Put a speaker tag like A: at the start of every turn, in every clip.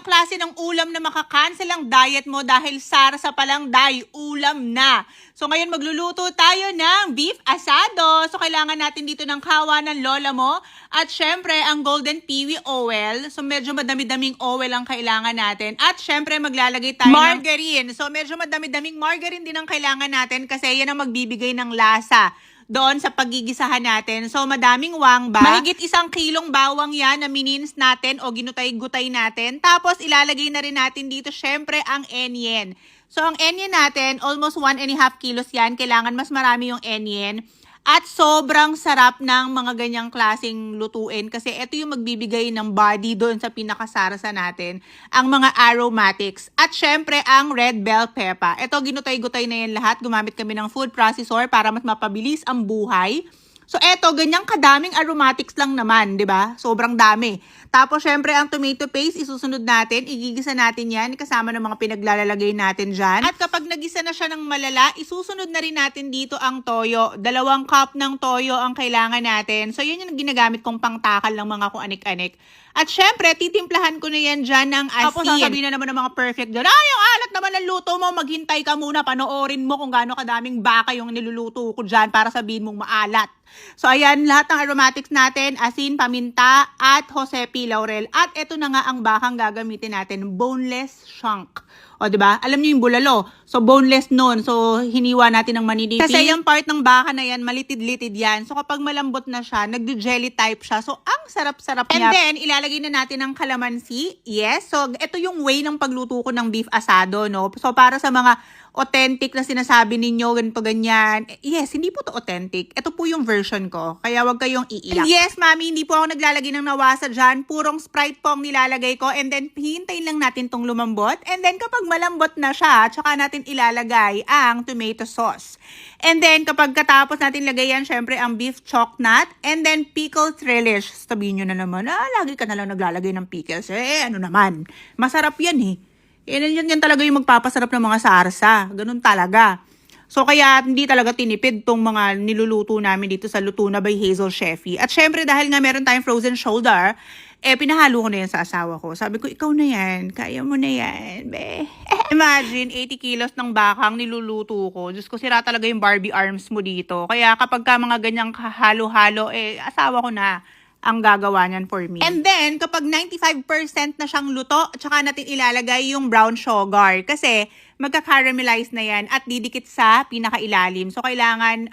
A: yung klase ng ulam na makakancel ang diet mo dahil sarsa palang ulam na. So ngayon magluluto tayo ng beef asado. So kailangan natin dito ng kawa ng lola mo at syempre ang golden peewee oil. So medyo madami-daming oil ang kailangan natin. At syempre maglalagay tayo margarine. So medyo madami-daming margarine din ang kailangan natin kasi yan ang magbibigay ng lasa doon sa paggigisahan natin. So, madaming wangba. Mahigit 1 kilong bawang yan na minins natin o ginutay-gutay natin. Tapos, ilalagay na rin natin dito, syempre, ang onion. So, ang onion natin, almost 1.5 kilos yan. Kailangan mas marami yung onion. At sobrang sarap ng mga ganyang klaseng lutuin kasi ito yung magbibigay ng body doon sa pinakasarsa natin, ang mga aromatics. At syempre, ang red bell pepper. Ito, ginutay-gutay na yan lahat. Gumamit kami ng food processor para mas mapabilis ang buhay. So, eto, ganyang kadaming aromatics lang naman, di ba? Sobrang dami. Tapos, syempre, ang tomato paste, isusunod natin. Igigisa natin yan kasama ng mga pinaglalagay natin dyan. At kapag nagisa na siya ng malala, isusunod na rin natin dito ang toyo. 2 cup ng toyo ang kailangan natin. So, yun yung ginagamit kong pangtakal ng mga kung anik-anik. At syempre, titimplahan ko na yan dyan ng asin. Tapos sasabihin na naman ng mga perfect doon, yung alat naman ng luto mo, maghintay ka muna, panoorin mo kung gaano kadaming baka yung niluluto ko dyan para sabihin mong maalat. So, ayan, lahat ng aromatics natin, asin, paminta, at Josepi laurel. At ito na nga ang bakang gagamitin natin, boneless shank. O, diba? Alam niyo yung bulalo. So, boneless nun. So, hiniwa natin ng maninipis. Kasi yung part ng baka na yan, malitid-litid yan. So, kapag malambot na siya, nagdo-jelly type siya. So, ang sarap-sarap niya. And then, ilalagay na natin ang kalamansi. Yes. So, ito yung way ng pagluto ko ng beef asado, no? So, para sa mga authentic na sinasabi ninyo, ganito, ganyan. Yes, hindi po to authentic. Ito po yung version ko. Kaya wag kayong iiyak. And yes, mami, hindi po ako naglalagay ng nawasa dyan. Purong Sprite po ang nilalagay ko. And then, hintayin lang natin tong lumambot. And then, kapag malambot na siya, tsaka natin ilalagay ang tomato sauce. And then, kapag katapos natin lagayan, syempre, ang beef chocnut. And then, pickled relish. Sabihin nyo na naman, lagi ka na lang naglalagay ng pickles. Ano naman? Masarap yan eh. Yan talaga yung magpapasarap ng mga sarsa. Ganun talaga. So, kaya hindi talaga tinipid tong mga niluluto namin dito sa Luto Na by Hazel Chefy. At syempre, dahil nga meron tayong frozen shoulder, pinahalo ko na yan sa asawa ko. Sabi ko, ikaw na yan. Kaya mo na yan, be. Imagine, 80 kilos ng bakang niluluto ko. Diyos ko, sira talaga yung Barbie arms mo dito. Kaya kapag ka mga ganyang halo-halo, asawa ko na ang gagawa niyan for me. And then, kapag 95% na siyang luto, tsaka natin ilalagay yung brown sugar. Kasi, magka-caramelize na yan at didikit sa pinakailalim. So, kailangan,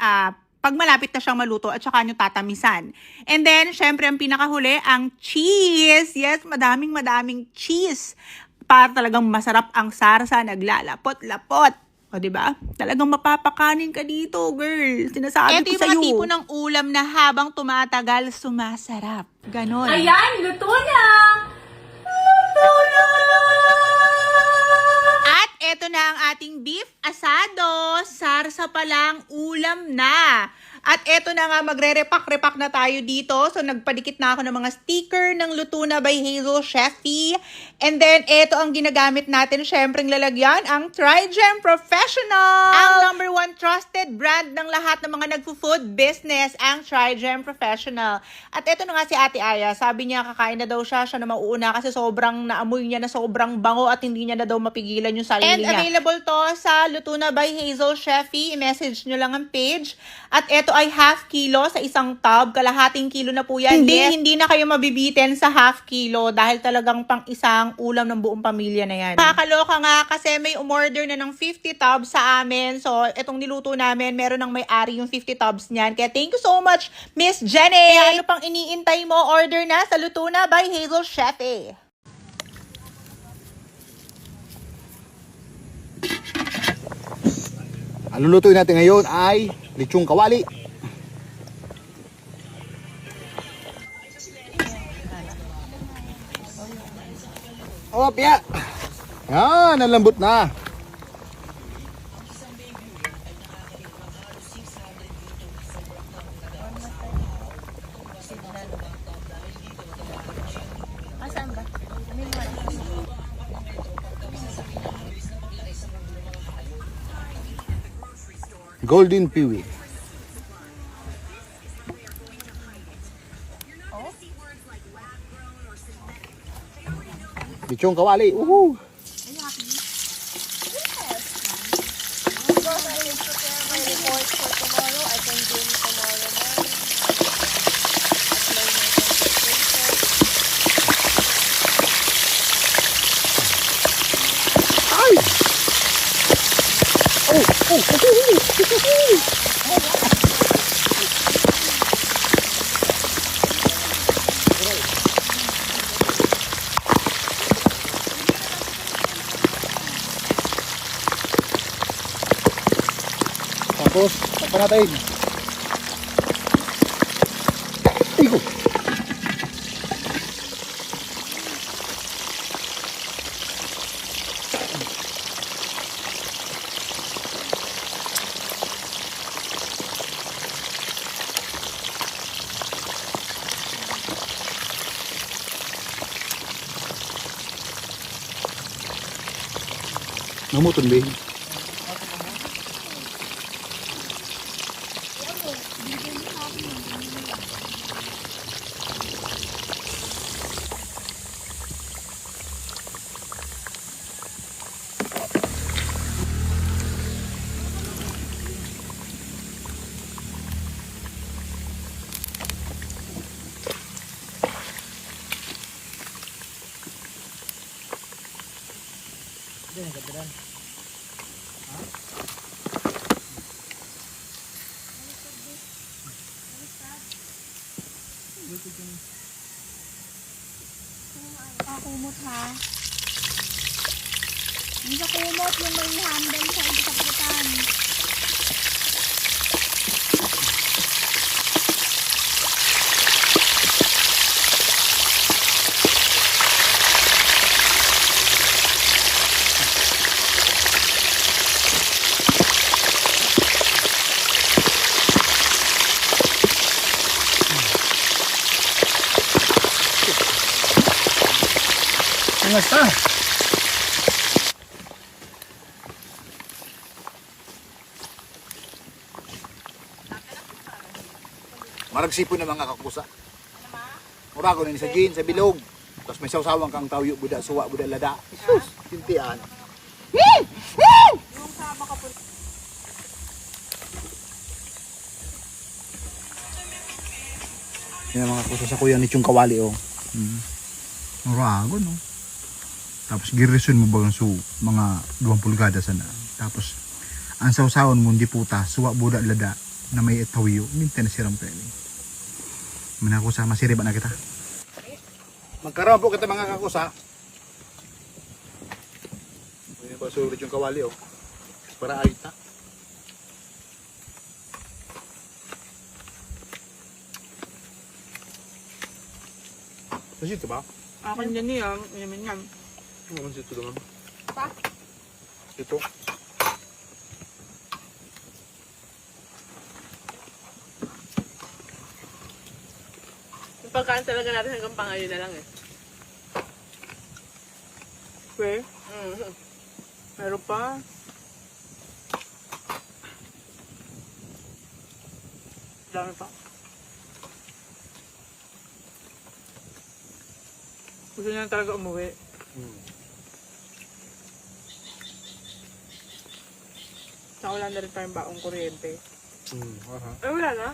A: pag malapit na siyang maluto, at tsaka nyo tatamisan. And then, syempre, ang pinakahuli, ang cheese. Yes, madaming cheese. Para talagang masarap ang sarsa, naglalapot-lapot. O, diba? Talagang mapapakanin ka dito, girl. Sinasabi ko sa'yo. Ito yung mga tipo ng ulam na habang tumatagal, sumasarap. Ganon.
B: Ayan, luto na!
A: At ito na ang ating beef asado. Sarsa pa lang, ulam na. At eto na nga, magre-repack-repack na tayo dito. So, nagpadikit na ako ng mga sticker ng Luto Na by Hazel Chefy. And then, eto ang ginagamit natin. Siyempre, lalagyan ang Trigem Professional. Ang #1 trusted brand ng lahat ng mga nagpo-food business, ang Trigem Professional. At eto na nga si Ate Aya. Sabi niya, kakain na daw siya na mauuna kasi sobrang naamoy niya na sobrang bango at hindi niya na daw mapigilan yung sarili niya. And available to sa Luto Na by Hazel Chefy. I-message nyo lang ang page. At eto ay half kilo sa isang tub. Kalahating kilo na po yan. Hindi na kayo mabibitin sa half kilo dahil talagang pang isang ulam ng buong pamilya na yan. Kakaloka nga kasi may umorder na ng 50 tubs sa amin. So, etong niluto namin, meron ng may-ari yung 50 tubs niyan. Kaya thank you so much, Miss Jenny! Kaya ano pang iniintay mo? Order na sa Luto Na by Hazel Chefy.
C: Ang lulutuin natin ngayon ay lechong kawali. Oh, pia. Yan, nalambot na.
B: Asan ba?
C: Golden peewee. Lechong kawali. Woohoo!
B: My report for tomorrow. I can do it tomorrow morning. Apply my concentration.
C: Ay! Tapos, pa natin. Igo! Namutun ba?
B: Kumot ha. Hindi sa kumot yung may handle sa isaputan.
C: Angas ta! Maragsipon na mga kakusa. Murago na ni sa gin, sa bilog. Tapos may sawsawang kang tawyo, buda, suwa, buda, lada. Sus! Tintian. Yan ang mga kusa sa kuya ni Chong Kawali, oh. Murago, no? Tapos girison mo ba so mga 2 pulgada sana. Tapos ang sawsawan mo hindi puta, suwa, buda, lada na may tawyo. Minta na siram pwede. Manakusa, masiriba na kita. Magkaroon po kita mga kakusa. Pwede ba sulit yung kawali, oh. Para ayta. Kasi ito ba?
A: Akin yan niya, yamin yan.
C: Ano naman ito naman?
B: Pa?
C: Ito.
A: Yung pagkain talaga natin hanggang pangayon na lang eh. Okay? Meron pa. Dami pa. Gusto niya talaga umuwi. Saka wala na rin tayong baong kuryente. Ay, wala na?